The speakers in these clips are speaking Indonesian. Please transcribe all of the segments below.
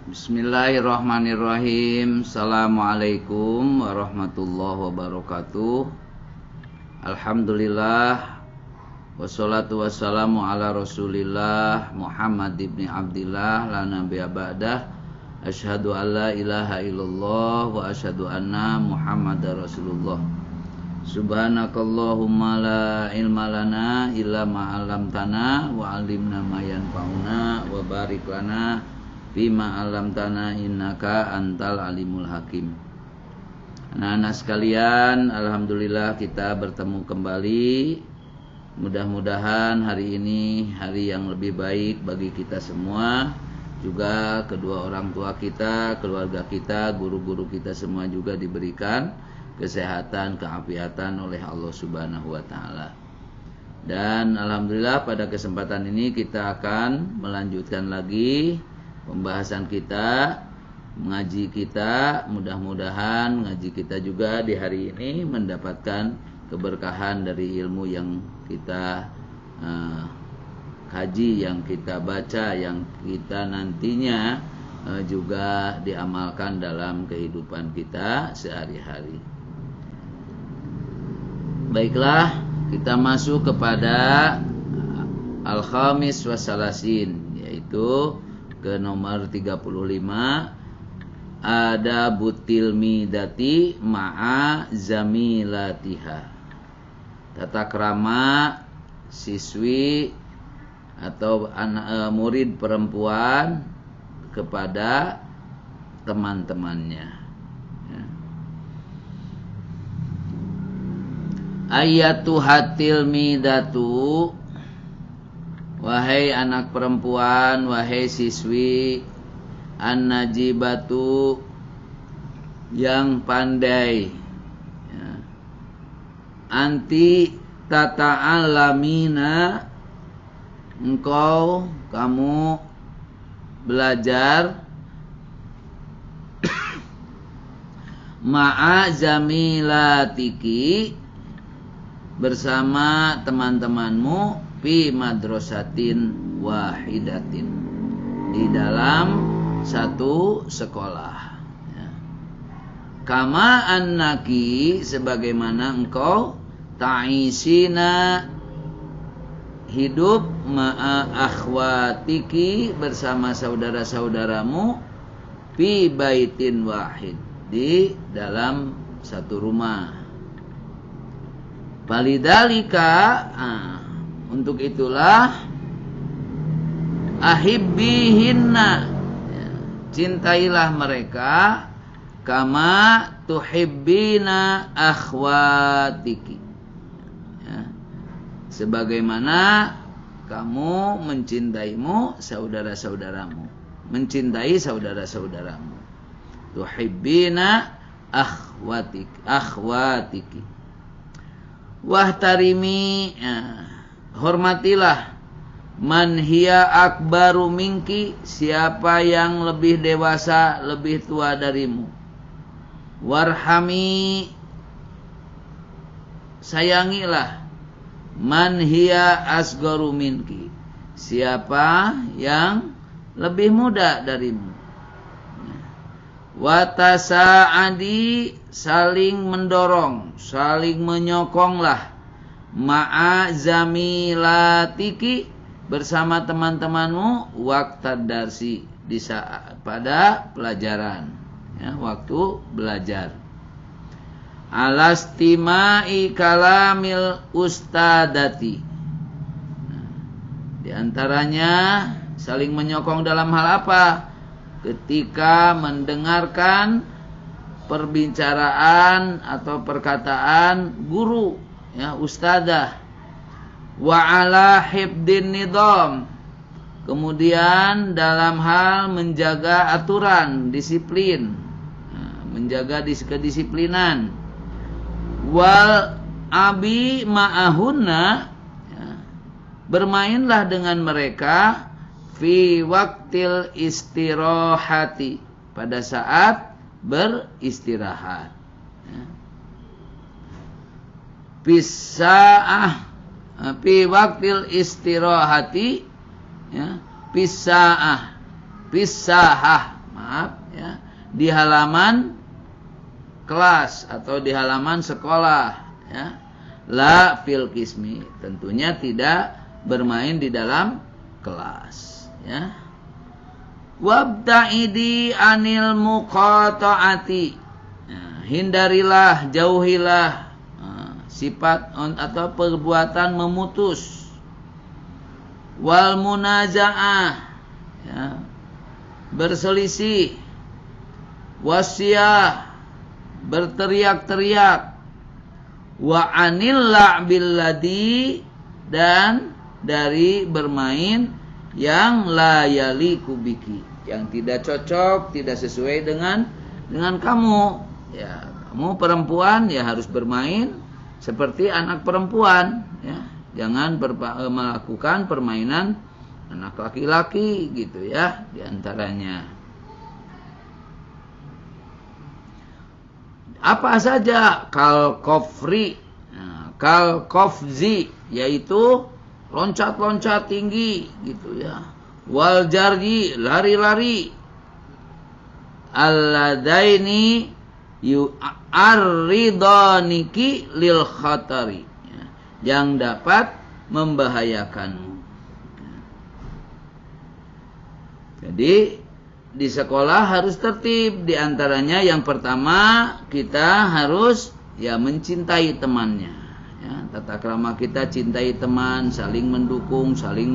Bismillahirrahmanirrahim. Assalamualaikum warahmatullahi wabarakatuh. Alhamdulillah. Wassalatu wassalamu ala rasulillah Muhammad ibn Abdillah la nabiyya ba'dah. Asyhadu an la ilaha illallah wa asyhadu anna Muhammadar Rasulullah. Subhanakallahumma la ilma lana illa ma 'allamtana wa 'allimna ma yanfa'una wa barik lana bima 'allamtana innaka antal alimul hakim. Anak-anak sekalian, alhamdulillah kita bertemu kembali. Mudah-mudahan hari ini hari yang lebih baik bagi kita semua, juga kedua orang tua kita, keluarga kita, guru-guru kita semua juga diberikan kesehatan, keafiatan oleh Allah Subhanahu wa taala. Dan alhamdulillah pada kesempatan ini kita akan melanjutkan lagi pembahasan kita, mengaji kita. Mudah-mudahan ngaji kita juga di hari ini mendapatkan keberkahan dari ilmu yang kita kaji, yang kita baca, yang kita nantinya juga diamalkan dalam kehidupan kita sehari-hari. Baiklah, kita masuk kepada Al-Khamis Wasalasin, yaitu ke nomor 35, ada butil midati ma'a zamilatiha. Tata krama siswi atau murid perempuan kepada teman-temannya. Ayatuhatil midatu, wahai anak perempuan, wahai siswi, an-najibatu, yang pandai, ya. Anti tata'alamina, kamu belajar ma'a zamilatiki, bersama teman-temanmu, fi madrasatin wahidatin, di dalam satu sekolah, ya. Kama annaki, sebagaimana engkau, ta'isina, hidup ma'a akhwatiki, bersama saudara-saudaramu, fi baitin wahid, di dalam satu rumah. Balidalika, untuk itulah, ahibbihinna, ya, cintailah mereka, kama tuhibbina akhwatiki, ya, sebagaimana kamu mencintaimu saudara-saudaramu, mencintai saudara-saudaramu. Tuhibbina akhwatiki. Wahtarimi, ya, hormatilah, man hiya akbaru minki, siapa yang lebih dewasa, lebih tua darimu. Warhami, sayangilah, man hiya asgaru minki, siapa yang lebih muda darimu. Watasa'adi, saling mendorong, saling menyokonglah, ma'a zamilatiki, bersama teman-temanmu, waqtad darsi, di saat pada pelajaran, ya, waktu belajar. Alastimai kalamil ustadati, di antaranya saling menyokong dalam hal apa? Ketika mendengarkan perbincaraan atau perkataan guru, ya, ustadzah. Wa ala hifdin nidam, kemudian dalam hal menjaga aturan, disiplin, menjaga kedisiplinan. Wal abi ma'ahunna, ya, bermainlah dengan mereka, fi waktil istirahati, pada saat beristirahat, ya. Pisa'ah, fi waktil istirahati, ya, pisa'ah, maaf ya, di halaman kelas atau di halaman sekolah ya. La fil qismi, tentunya tidak bermain di dalam kelas ya. Wabta'idi anil muqata'ati, hindarilah, jauhilah sifat atau perbuatan memutus. Wal munaza'ah ya, berselisih. Wasiyah, berteriak-teriak. Wa anil la'bil ladhi, dan dari bermain yang la yaliku biki, yang tidak cocok, tidak sesuai dengan kamu ya. Kamu perempuan ya harus bermain seperti anak perempuan ya. Jangan melakukan permainan anak laki-laki gitu ya, diantaranya. Apa saja? Kal kofri, kal kofzi, yaitu loncat-loncat tinggi gitu ya. Wal jarji, lari-lari. Alladaini yu'arridoniki lil khatari, yang dapat membahayakanmu. Jadi di sekolah harus tertib. Di antaranya yang pertama, kita harus ya mencintai temannya ya. Tata krama kita cintai teman, saling mendukung, saling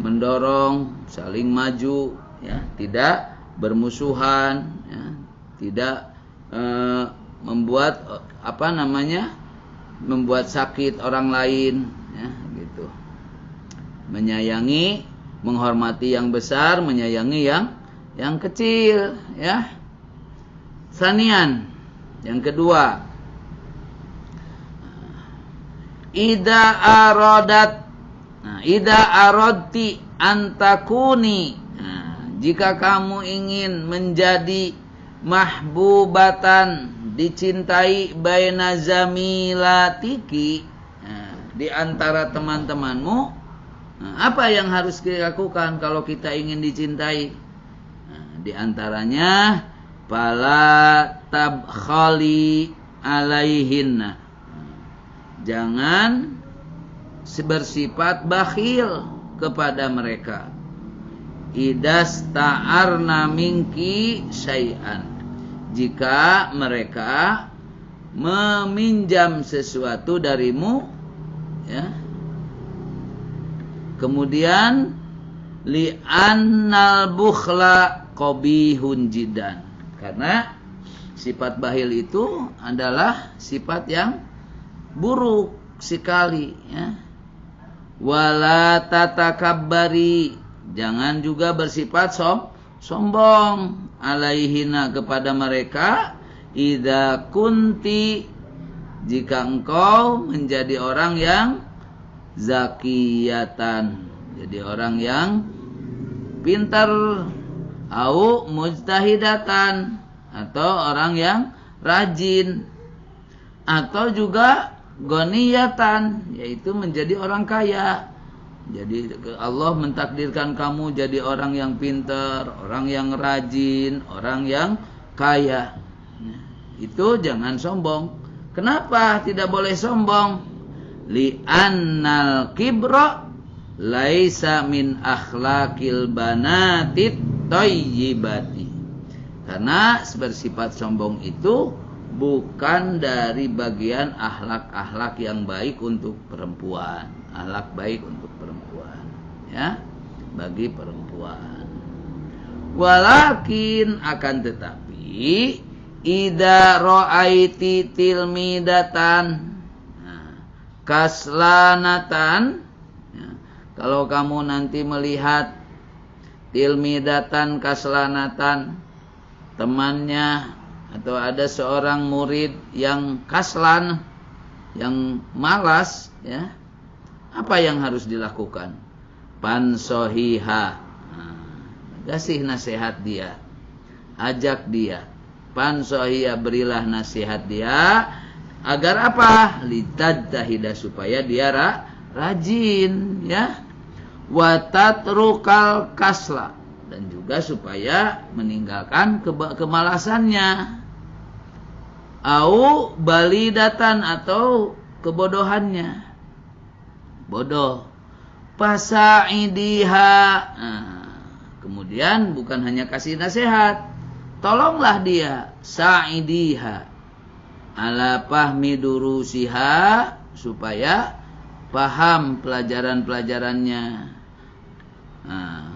mendorong, saling maju ya, tidak bermusuhan ya, tidak membuat membuat sakit orang lain ya, gitu. Menyayangi, menghormati yang besar, menyayangi yang kecil ya. Sanian, yang kedua, ida aradti antakuni, jika kamu ingin menjadi mahbubatan, dicintai, baina zamilatiki, di antara teman-temanmu, apa yang harus dilakukan kalau kita ingin dicintai? Di antaranya, fala tabkhali alaihinna, jangan bersifat bakhil kepada mereka. Idasta'arna minki syai'an, jika mereka meminjam sesuatu darimu ya. Kemudian li'annal bukhla qabihun jiddan, karena sifat bakhil itu adalah sifat yang buruk sekali ya. Wala tatakabbari, jangan juga bersifat sombong, alaihina, kepada mereka. Idza kunti, jika engkau menjadi orang yang zakiyatan, jadi orang yang pintar, au mujtahidatan, atau orang yang rajin, atau juga ghaniyatan, yaitu menjadi orang kaya. Jadi Allah mentakdirkan kamu jadi orang yang pintar, orang yang rajin, orang yang kaya. Itu jangan sombong. Kenapa tidak boleh sombong? Li'annal kibra laisa min akhlaqil banatit thayyibati, karena bersifat sombong itu bukan dari bagian akhlak-akhlak yang baik untuk perempuan. Akhlak baik untuk perempuan ya, bagi perempuan. Walakin, akan tetapi, idza ra'aiti tilmidatan kaslanatan, ya, kalau kamu nanti melihat tilmidatan kaslanatan, temannya atau ada seorang murid yang kaslan, yang malas ya, apa yang harus dilakukan? Pansohiha, kasih nasihat dia, ajak dia. Pansohiha, berilah nasihat dia, agar apa? Litadtahida, supaya dia rajin ya. Watatrukal kasla, dan juga supaya meninggalkan kemalasannya. Au balidatan atau kebodohannya. Bodoh. Fasaidiha. Kemudian bukan hanya kasih nasihat, tolonglah dia, sa'idiha ala fahmi durusiha, supaya paham pelajaran-pelajarannya.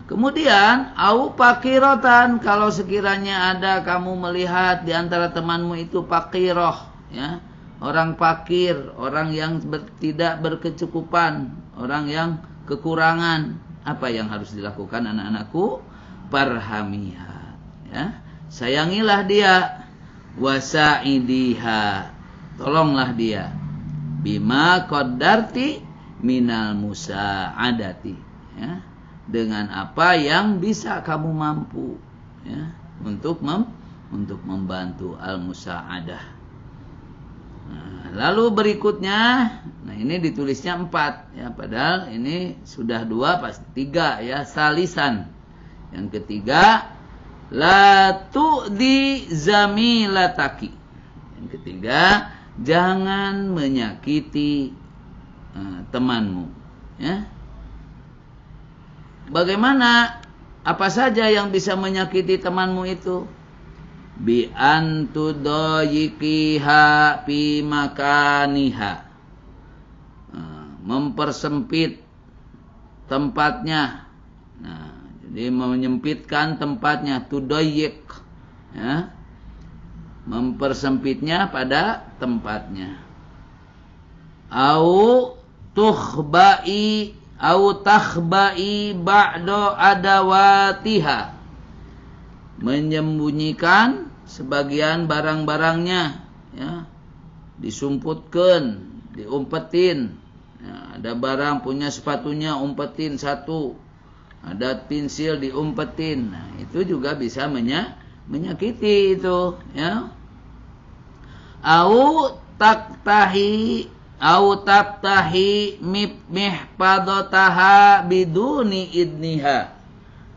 Kemudian au pakirotan, kalau sekiranya ada kamu melihat di antara temanmu itu pakiroh, ya, orang fakir, orang yang tidak berkecukupan, orang yang kekurangan, apa yang harus dilakukan anak-anakku? Parhamiha, ya, sayangilah dia, wasaidiha, tolonglah dia, bima qaddarti minal musa'adati, ya, dengan apa yang bisa kamu mampu, ya, untuk membantu al-musa'adah. Lalu berikutnya, nah ini ditulisnya 4, ya, padahal ini sudah 2 pasti 3, ya, salisan. Yang ketiga, la tu'di zamilataki. Yang ketiga, jangan menyakiti temanmu, ya. Bagaimana? Apa saja yang bisa menyakiti temanmu itu? Bi antudayikiha fi makaniha, mempersempit tempatnya. Nah, jadi menyempitkan tempatnya, tudayik, ya, mempersempitnya pada tempatnya. Au tukhbai au takhbai ba'da adawatiha, menyembunyikan sebagian barang-barangnya, ya, disumputkan, diumpetin, ya, ada barang punya sepatunya umpetin satu, ada pensil diumpetin, nah, itu juga bisa menyakiti itu, ya. Au tabtahi mihfadotaha biduni idniha,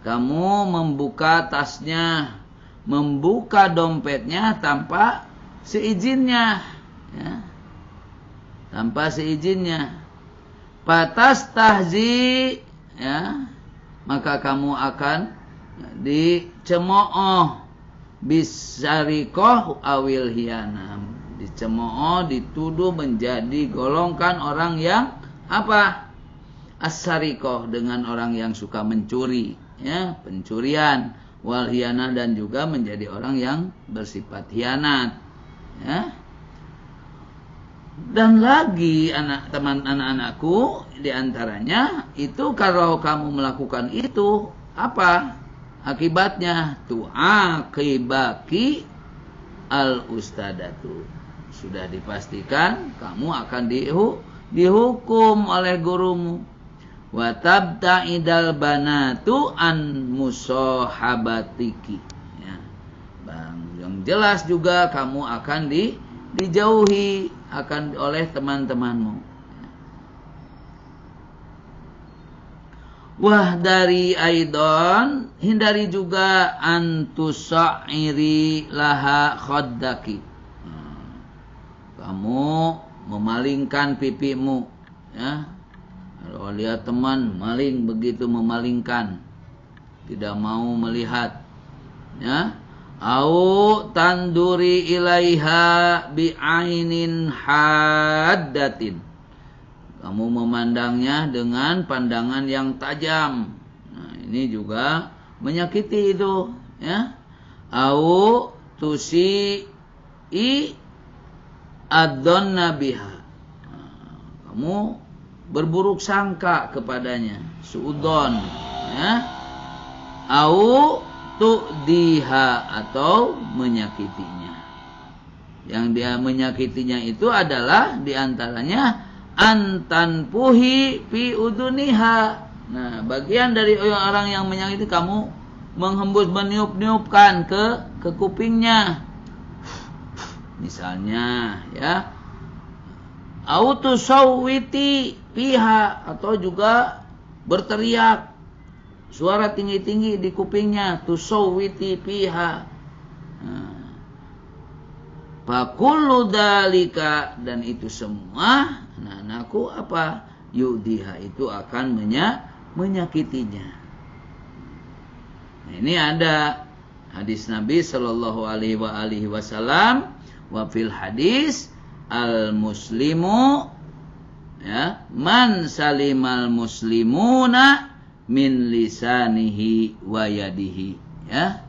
kamu membuka tasnya, membuka dompetnya tanpa seizinnya, ya, tanpa seizinnya. Patas tahzi, ya, maka kamu akan dicemooh bisarikoh awil hiyanam, dicemooh, dituduh menjadi golongkan orang yang apa? As-sarikoh, dengan orang yang suka mencuri, ya, pencurian, wal hiyanah, dan juga menjadi orang yang bersifat hianat, ya. Dan lagi anak-anakku, diantaranya itu kalau kamu melakukan itu, apa akibatnya? Tu'aqibaki al-ustadatu, sudah dipastikan kamu akan dihukum oleh gurumu. Wa tabta'idal banatu an musahabatiki, ya, yang jelas juga kamu akan dijauhi akan oleh teman-temanmu. Wah dari aidon, hindari juga antusairi laha khoddaki, kamu memalingkan pipimu, ya. Kalau lihat teman maling, begitu memalingkan, tidak mau melihat, ya. Au tanduri ilaiha bi'ainin haddatin, kamu memandangnya dengan pandangan yang tajam. Nah, ini juga menyakiti itu, ya. Au tusi adzanna biha, kamu berburuk sangka kepadanya, suudzon, ya. Au tu'diha, atau menyakitinya. Yang dia menyakitinya itu adalah diantaranya antanpuhi fi uduniha. Nah, bagian dari orang yang menyakiti, kamu menghembus, meniup-niupkan ke kupingnya, misalnya, ya. Autusawwiti piha, atau juga berteriak, suara tinggi-tinggi di kupingnya, tusawwiti fiha. Fakullu dzalika, dan itu semua anak-anakku apa? Yudiha, itu akan menyakitinya. Nah, ini ada hadis Nabi sallallahu alaihi wasallam, wa fil hadis al muslimu ya man salimal muslimuna min lisanihi wa yadihi, ya,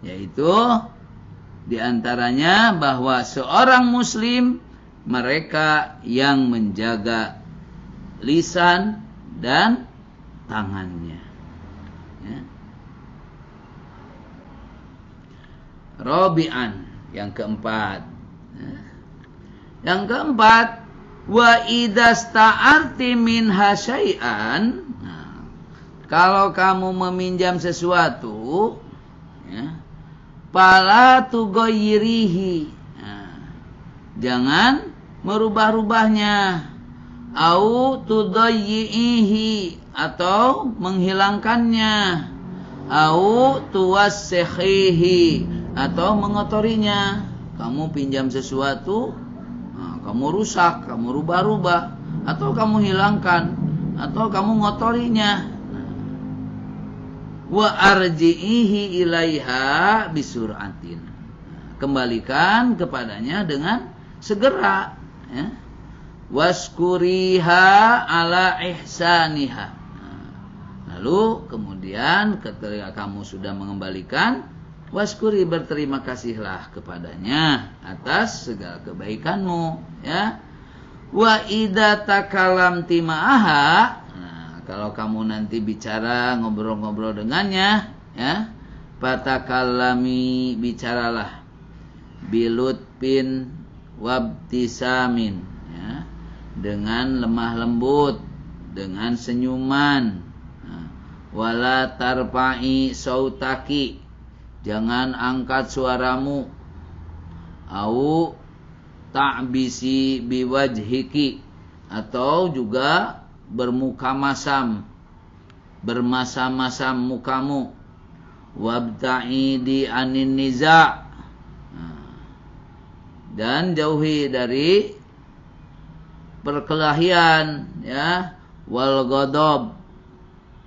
yaitu diantaranya bahwa seorang muslim mereka yang menjaga lisan dan tangannya, ya. Rabi'an, yang keempat, ya. Yang keempat, wa idasta'arti minha syai'an, kalau kamu meminjam sesuatu, ya, fala tughayyirihi, jangan merubah-rubahnya, au tudayyihi, atau menghilangkannya, au tuwassikhihi, atau mengotorinya. Kamu pinjam sesuatu, kamu rusak, kamu rubah-rubah, atau kamu hilangkan, atau kamu ngotorinya. Wa arji'ihi ilaiha bisur'atin, kembalikan kepadanya dengan segera, ya. Waskuriha ala ihsaniha, lalu kemudian ketika kamu sudah mengembalikan, waskuri, berterima kasihlah kepadanya atas segala kebaikanmu, ya. Wa idza takalamti ma'aha, kalau kamu nanti bicara, ngobrol-ngobrol dengannya, ya, fatakallami, bicaralah, bilutpin wabtisamin, ya, dengan lemah lembut, dengan senyuman, wala tarfa'i sautaki, jangan angkat suaramu, au ta'bisi biwajhiki, atau juga bermasam-masam mukamu, wabta'idi anin niza', dan jauhi dari perkelahian, ya, wal ghadab,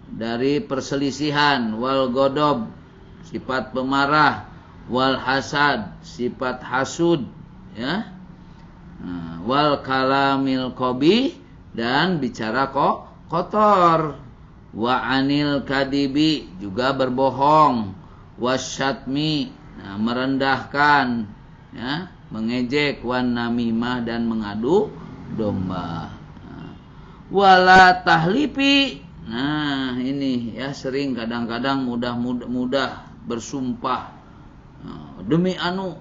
dari perselisihan, wal ghadab, sifat pemarah, wal hasad, sifat hasud, ya, wal kalamil qabih, dan bicara kotor, wa anil kadibi, juga berbohong, wasyatmi, merendahkan, ya, mengejek, wan namimah, dan mengadu domba, wala tahlipi. Nah, ini ya sering kadang-kadang mudah bersumpah, demi anu,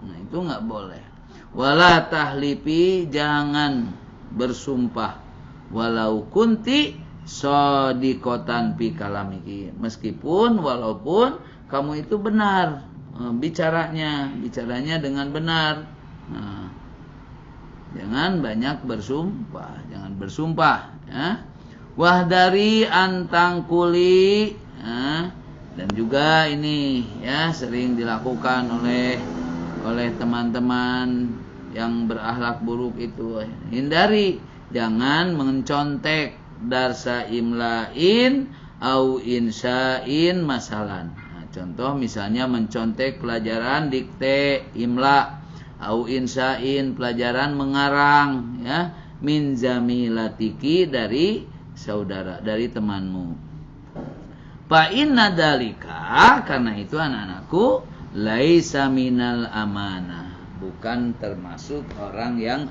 nah itu nggak boleh. Wala tahlipi, jangan bersumpah, walau kunti shadiqatan fi kalamiki, walaupun kamu itu benar bicaranya dengan benar. Nah, jangan banyak bersumpah, ya. Wahdari antang kuli, ya. Dan juga ini, ya, sering dilakukan oleh teman-teman yang berakhlak buruk itu, hindari, jangan mencontek darsa imlain au insyain masalan. Nah, contoh misalnya mencontek pelajaran dikte imla, au insyain pelajaran mengarang, ya, min zamilatiki, dari saudara, dari temanmu. Fa inna dalika, karena itu anak-anakku, laisa minal amanah, bukan termasuk orang yang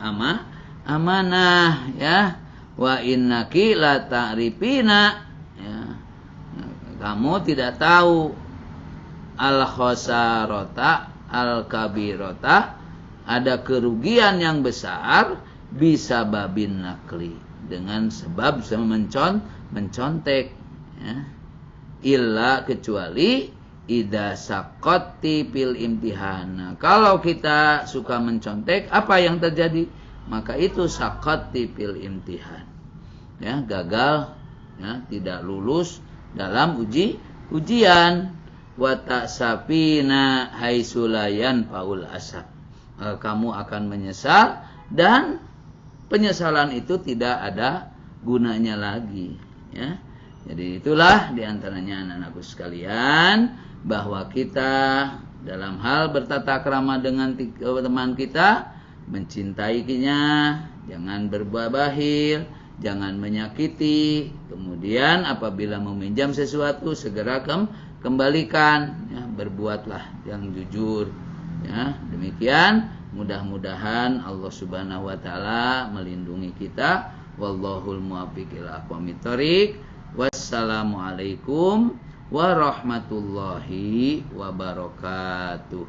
amanah, ya. Wa innaki la ta'rifina, ya, kamu tidak tahu al khosarota al kabirota, ada kerugian yang besar, bisa babin nakli, dengan sebab mencontek, ya. Illa, kecuali idza saqatti fil imtihan. Kalau kita suka mencontek, apa yang terjadi? Maka itu saqatti fil imtihan, ya, gagal, ya, tidak lulus dalam ujian. Wa ta'safina haitsulayan paul asab. Kamu akan menyesal dan penyesalan itu tidak ada gunanya lagi, ya. Jadi itulah diantaranya anak-anakku sekalian, bahwa kita dalam hal bertata krama dengan teman kita, mencintainya, jangan berbuat bakhil, jangan menyakiti. Kemudian apabila meminjam sesuatu segera kembalikan, ya, berbuatlah yang jujur, ya. Demikian, mudah-mudahan Allah Subhanahu wa taala melindungi kita. Wallahul muwaffiq ila aqwamit thoriq. Wassalamualaikum warahmatullahi wabarakatuh.